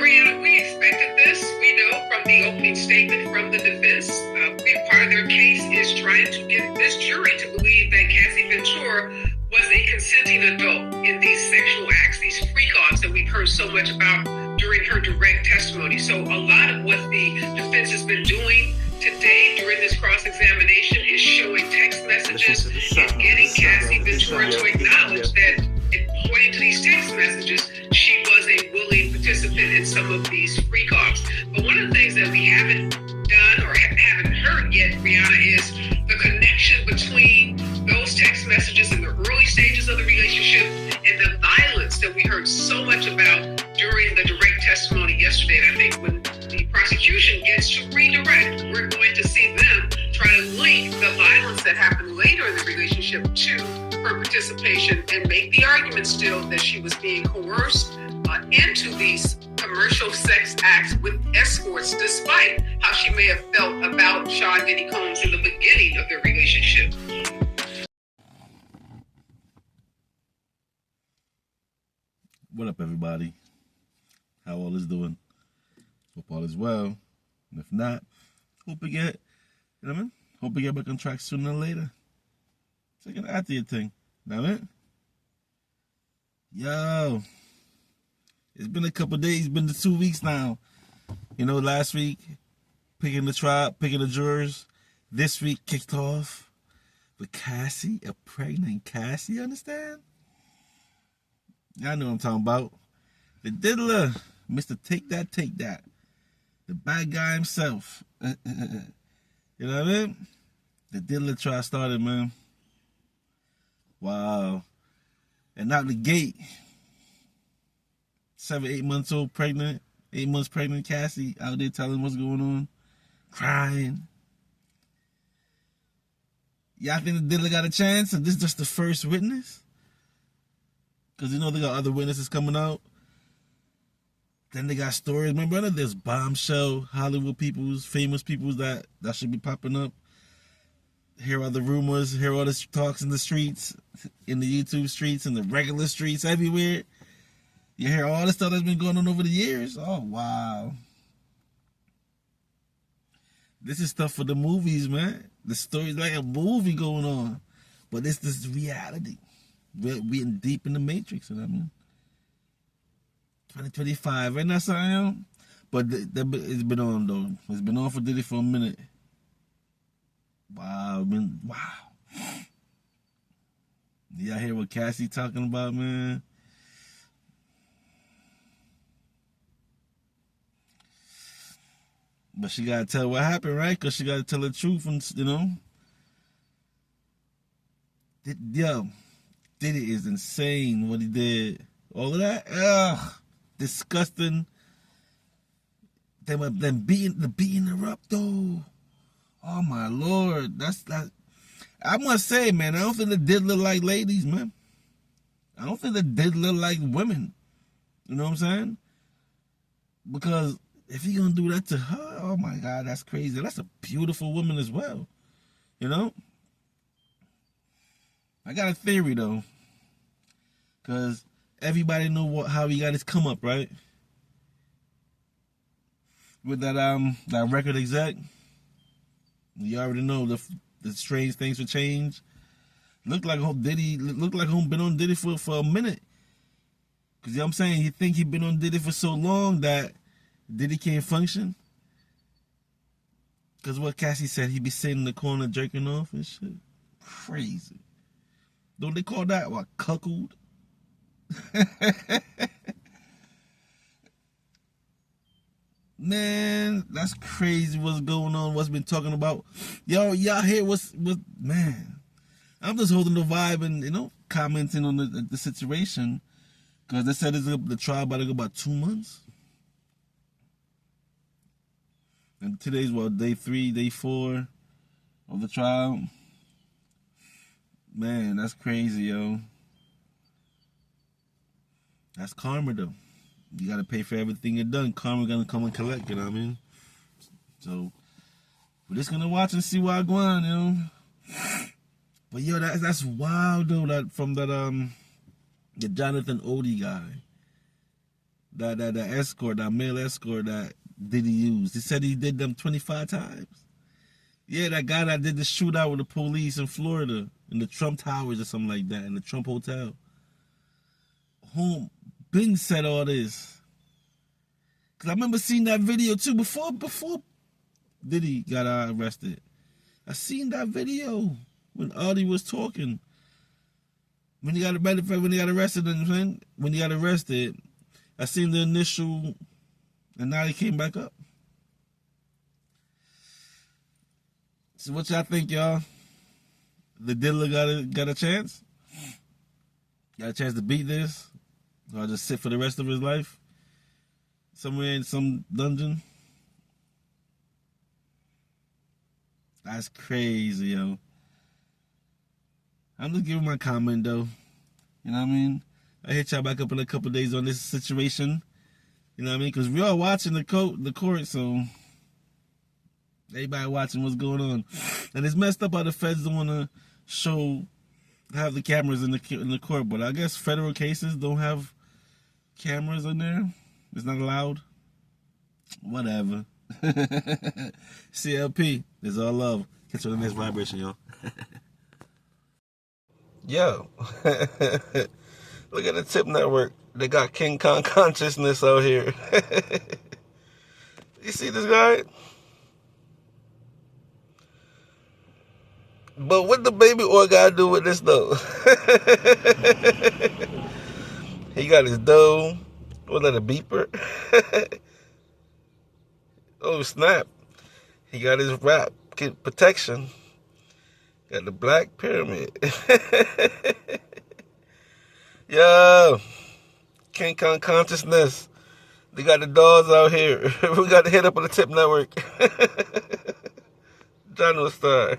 Brianna, we expected this. We know from the opening statement from the defense, part of their case is trying to get this jury to believe that Cassie Ventura was a consenting adult in these sexual acts, these freak-offs that we've heard so much about during her direct testimony. So a lot of what the defense has been doing today during this cross-examination is showing text messages, is getting Cassie Ventura to acknowledge that, according to these text messages, she was a willing participant in some of these freak-offs. But one of the things that we haven't done or haven't heard yet, Brianna, is the connection between those text messages in the early stages of the relationship and the violence that we heard so much about during the direct testimony yesterday. And I think when the prosecution gets to redirect, we're going to see them try to link the violence that happened later in the relationship to her participation and make the argument still that she was being coerced into these commercial sex acts with escorts, despite how she may have felt about Sean Diddy Combs in the beginning of their relationship. What up, everybody? How all is doing? Hope all is well. And if not, hope we get, hope we get back on track sooner than later. Take it after your thing. Know what I mean? Yo, it's been a couple days, it's been 2 weeks now. Last week, picking the trial, picking the jurors. This week kicked off with Cassie, a pregnant Cassie, understand? Y'all know what I'm talking about. The Diddler, Mr. Take That. The bad guy himself. You know what I mean? The Diddler trial started, man. Wow. And out the gate, 8 months pregnant Cassie out there telling what's going on, crying. Y'all think the Diddler got a chance and this is just the first witness? Because they got other witnesses coming out. Then they got stories. Remember, there's bombshell Hollywood peoples, famous peoples that should be popping up. Hear all the rumors, hear all the talks in the streets, in the YouTube streets, in the regular streets, everywhere. You hear all the stuff that's been going on over the years. Oh, wow. This is stuff for the movies, man. The story's like a movie going on. But this is reality. We're deep in the matrix, you know what I mean? 2025, ain't that something? But it's been on, though. It's been on for Diddy for a minute. Wow. Y'all hear what Cassie talking about, man? But she gotta tell what happened, right? Because she gotta tell the truth, and Diddy is insane what he did. All of that, disgusting. Them beating her up though. Oh my Lord, that's that. I must say, man, I don't think the Diddler like ladies, man. I don't think the Diddler like women. You know what I'm saying? Because if he gonna do that to her, oh my God, that's crazy. That's a beautiful woman as well. I got a theory though, because everybody know how he got his come up, right? With that record exec, you already know the strange things would change. Looked like home been on Diddy for a minute. Cause you know what I'm saying, he think he been on Diddy for so long that Diddy can't function. Cause what Cassie said, he be sitting in the corner jerking off and shit. Crazy. Don't they call that what, cuckold? Man, that's crazy what's going on, what's been talking about. Y'all hear what's man. I'm just holding the vibe and, commenting on the situation. Because they said the trial about to go about 2 months. And today's day 3, day 4 of the trial. Man, that's crazy, yo. That's karma, though. You gotta pay for everything you've done. Karma gonna come and collect, you know what I mean? So, we're just gonna watch and see what's going on, But yo, that's wild though. That from that the Jonathan Odie guy, that escort, that male escort that Diddy used. He said he did them 25 times. Yeah, that guy that did the shootout with the police in Florida, in the Trump Towers or something like that, in the Trump Hotel. Whom Bing said all this. Because I remember seeing that video too before Diddy got arrested. I seen that video when Audie was talking. When he got arrested, I seen the initial, and now he came back up. So what y'all think, y'all? The Diddler got a chance? Got a chance to beat this? Or just sit for the rest of his life? Somewhere in some dungeon? That's crazy, yo. I'm just giving my comment, though. You know what I mean? I hit y'all back up in a couple days on this situation. You know what I mean? Because we are watching the court, so everybody watching what's going on. And it's messed up how the feds don't want to have the cameras in the court. But I guess federal cases don't have cameras in there. It's not allowed. Whatever. CLP. It's all love. Catch you on the next vibration, y'all. Yo. Look at the Tip Network. They got King Kong consciousness out here. You see this guy? But what the baby oil gotta do with this, though? He got his dough. Was that a beeper? Oh, snap. He got his wrap. Get protection. Got the black pyramid. Yo. King Kong consciousness. They got the dolls out here. We got to hit up on the Tip Network. John will start.